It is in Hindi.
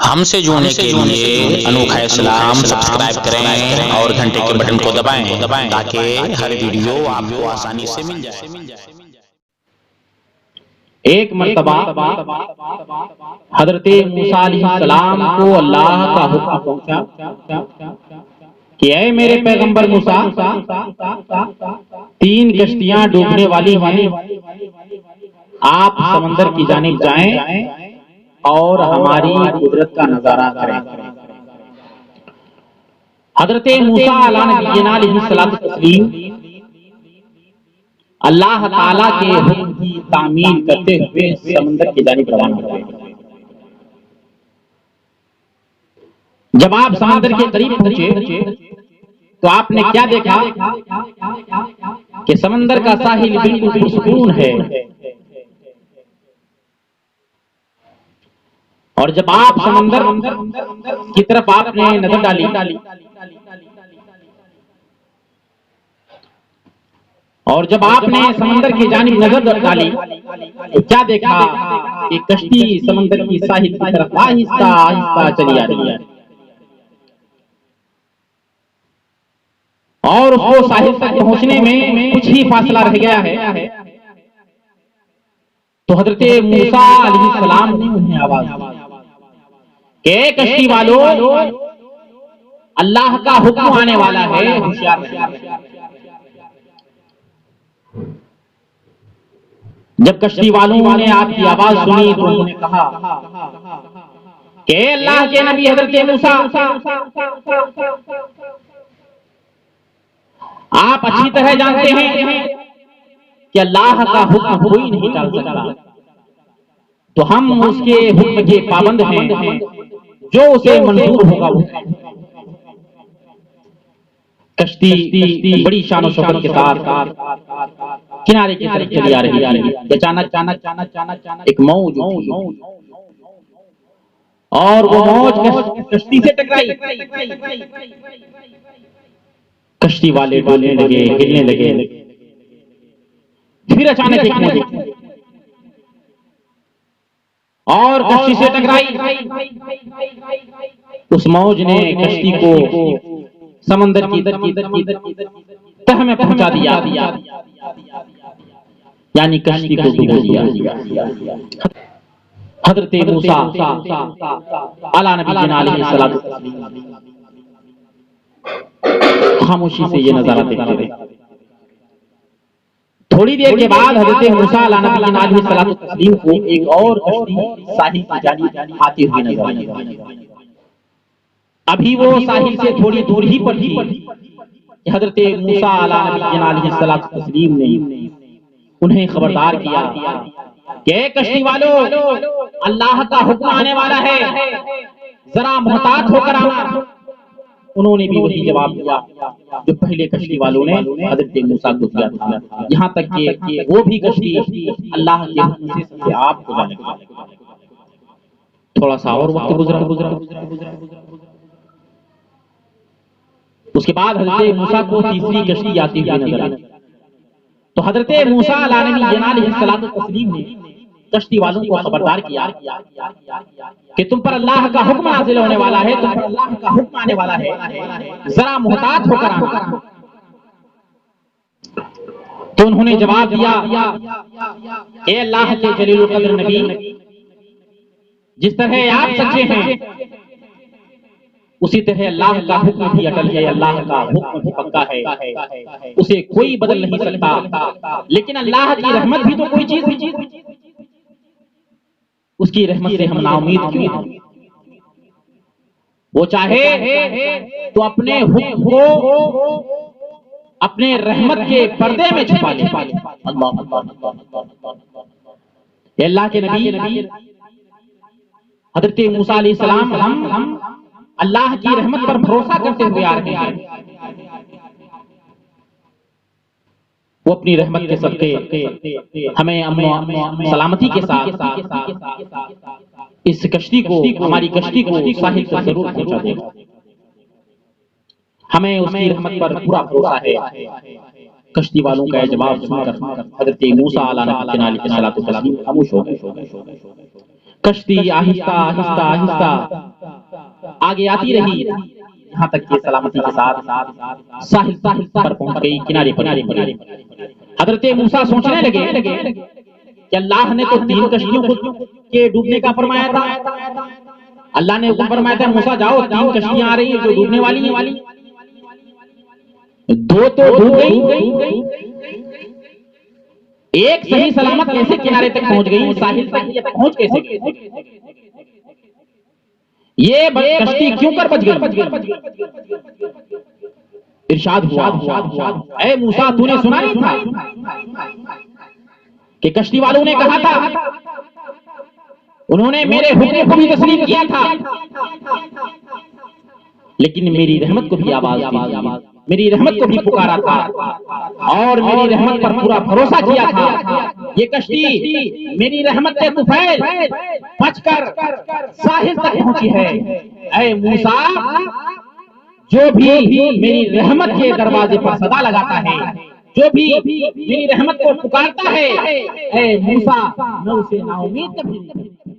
हमसे जुड़ने के लिए अनोखा इस्लाम सब्सक्राइब करें और घंटे के बटन को दबाएं ताकि हर वीडियो आपको आसानी से मिल जाए। एक मर्तबा हजरत मूसा अलैहिस्सलाम को अल्लाह का हुक्म पहुंचा कि ऐ मेरे पैगंबर मूसा, 3 कश्तियां डूबने वाली हैं, आप समंदर की जानिब जाएं और हमारी कुदरत का नजारा करें। हजरत मूसा अलैहिस्सलाम अल्लाह ताला के हुक्म की तामील करते हुए समंदर की जानिब रवाना हुए। जब आप समंदर के करीब पहुंचे तो आपने क्या देखा कि समंदर का साहिल बिल्कुल पुरसुकून है। और जब आप समंदर की तरफ आपने नजर डाली और जब आपने समंदर की जानिब नजर डाली तो क्या देखा कि कश्ती समंदर की साहिल की तरफ आहिस्ता आहिस्ता चली आ रही है और उसको साहिल तक पहुंचने में कुछ ही फासला रह गया है। तो हजरत मूसा अलैहिस्सलाम ने उन्हें आवाज दी कि कश्ती वालों, अल्लाह का हुक्म आने वाला है, होशियार रहिए। जब कश्ती वालों ने आपकी आवाज सुनी तो उन्होंने कहा कि अल्लाह के नबी हजरत मूसा, आप अच्छी तरह जानते हैं कि अल्लाह का हुक्म कोई नहीं टाल सकता, तो हम उसके हुक्म के पाबंद हैं, जो उसे मंजूर होगा वो। कश्ती बड़ी शान और शौकत के साथ किनारे की तरफ चली आ रही थी। अचानक एक मौज उठी और वो मौज कश्ती से टकराई। कश्ती वाले डोलने लगे, हिलने लगे। फिर अचानक एक मौज उठी और कश्ती से टकराई। उस मौज ने कश्ती को समंदर की तह में पहुंचा दिया, यानी कश्ती को डुबो दिया। हजरत मूसा अला नबीना अलैहिस्सलाम खामोशी से ये नजारा देखते रहे। थोड़ी देर के बाद हजरत मूसा अला नबीना अलैहिस्सलाम को एक और कश्ती साहिल की जानिब आती हुई नजर आई। अभी वो साहिल से थोड़ी दूर ही पर थी। हजरत मूसा अलैहिस्सलाम ने उन्हें खबरदार किया कि कश्ती वालों, अल्लाह का हुक्म आने वाला है, जरा मुहतात होकर आना। उन्होंने भी वही जवाब दिया जो पहले कश्ती वालों ने हजरत मूसा को दिया था, यहाँ तक कि वो भी कश्ती अल्लाह के हुक्म से आप हो जाने लगी। थोड़ा सा और वक्त गुजरा। उसके बाद हजरत मूसा को तीसरी कश्ती आती हुई नजर आई। तो हजरत मूसा अलैहिस्सलाम ने कश्ती वालों को खबरदार किया कि तुम पर अल्लाह का हुक्म नाज़िल होने वाला है, तुम पर अल्लाह का हुक्म आने वाला है, जरा मुहतात होकर आना। तो उन्होंने जवाब दिया कि अल्लाह के जलील कद्र नबी, जिस तरह आप सच्चे हैं उसी तरह अल्लाह का हुक्म भी अटल है, अल्लाह का हुक्म भी पक्का है, उसे कोई बदल नहीं सकता। लेकिन अल्लाह की रहमत भी तो कोई चीज है, उसकी रहमत से हम नाउमीद क्यों हैं? वो चाहे तो अपने हुक्म को अपने रहमत के पर्दे में छुपा ले। अल्लाह के नबी हजरत मूसा अलैहिस्सलाम हम अल्लाह की रहमत पर भरोसा करते हुए आ रहे हैं। वो अपनी रहमत के सदके हमें अमन सलामती के साथ इस कश्ती को, हमारी कश्ती को साहिल तक जरूर पहुंचा देगा। हमें उसकी रहमत पर पूरा भरोसा है। कश्ती वालों का जवाब सुनकर हजरत मूसा अलैहिस्सलाम खामोश हो गए। कश्ती आहिस्ता आहिस्ता आहिस्ता आगे आती रही यहाँ तक कि सलामती के साथ साहिल पर पहुंच गई, किनारे पर। हजरत मूसा सोचने लगे कि अल्लाह ने तो 3 कश्तियों को के डूबने का फरमाया था। अल्लाह ने हुक्म फरमाया था मूसा जाओ, 3 कश्तियां आ रही हैं जो डूबने वाली हैं। 2 तो डूब गई, एक सही सलामत कैसे किनारे तक पहुंच गई, साहिल तक ये पहुंच कैसे गई? ये कश्ती क्यों कर बच गई? इरशाद हुआ, ऐ मूसा तूने सुना नहीं था कि कश्ती वालों ने कहा था, उन्होंने मेरे हुक्म को भी तस्लीम किया था, लेकिन मेरी रहमत को भी आवाज दी, मेरी रहमत को भी पुकारा था और मेरी रहमत पर पूरा भरोसा किया था। ये कश्ती मेरी रहमत के तुफैल बचकर साहिल तक पहुंची है। ऐ मूसा जो भी मेरी रहमत के दरवाजे पर सदा लगाता है, जो भी मेरी रहमत को पुकारता है, ऐ मूसा मैं उसे नाउमीद कभी नहीं